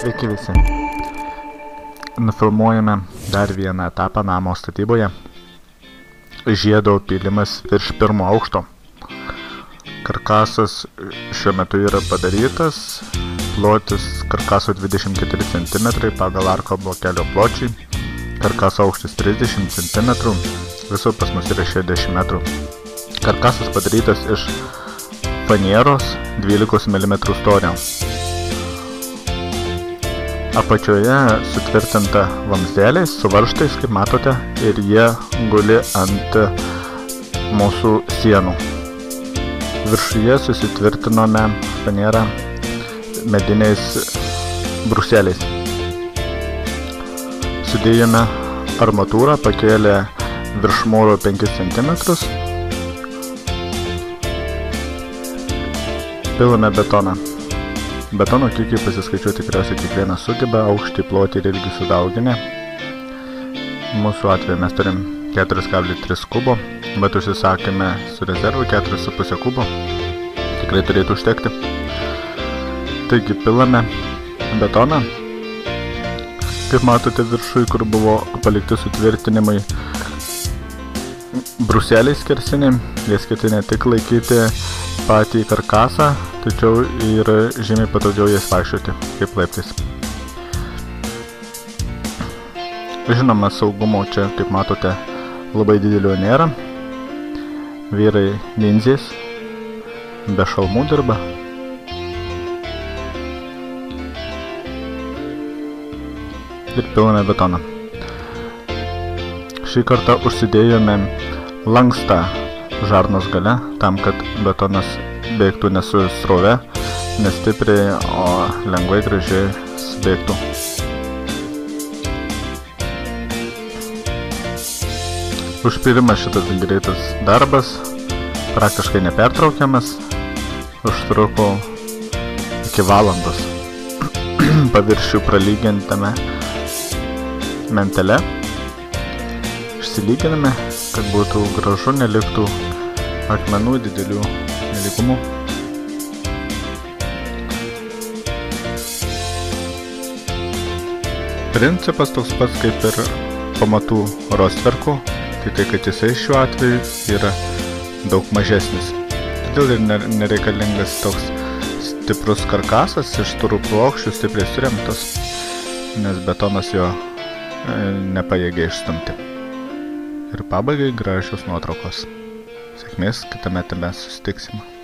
Sveiki visi. Nufilmuojame dar vieną etapą namo statyboje. Žiedo pilimas virš pirmo aukšto. Karkasas šiuo metu yra padarytas. Plotis karkaso 24 cm pagal arko blokelio pločiai. Karkaso aukštis 30 cm. Viso pas mus yra 60 metrų. Karkasas padarytas iš fanieros 12 mm storio. Apačioje sutvirtinta vamzdeliais su varžtais, kaip matote, ir jie guli ant mūsų sienų. Viršuje susitvirtinome fanierą mediniais bruseliais. Sudėjome armatūrą, pakėlė virš mūro 5 cm. Pilame betoną. Betono kiekį pasiskaičiuoti tikriausiai kiekvienas sugeba, aukštį, plotį ir ilgį sudauginę. Mūsų atveju mes turim 4,3 kubo, bet užsisakėme su rezervu 4,5 kubo. Tikrai turėtų užtekti. Taigi pilame betoną. Kaip matote viršui, kur buvo palikti sutvirtinimai bruseliai skersiniai, jie skirti ne tik laikyti patį karkasą, tačiau yra žymiai patogiau jais vaikščioti, kaip laiptais. Žinoma, saugumo čia, kaip matote, labai didelio nėra. Vyrai ninzės, be šalmų dirba. Ir pilame betoną. Šį kartą užsidėjome lankstą žarnos gale, tam, kad betonas bėgtų ne su srove, nestipriai, o lengvai gražiai bėgtų. Užpylimas šitas greitas darbas, praktiškai nepertraukiamas, užtruko iki valandos. Paviršių pralygintame mentele išsilyginame, kad būtų gražu, neliktų akmenų didelių nelygumų. Principas toks pats kaip ir pamatų rostverkų, tik kad jisai šiuo atveju yra daug mažesnis. Todėl ir nereikalingas toks stiprus karkasas iš storų plokščių stipriai suremtas, nes betonas jo nepajėgia išstumti. Ir pabaigai gražios nuotraukos. Sėkmės, kitame etape susitiksime.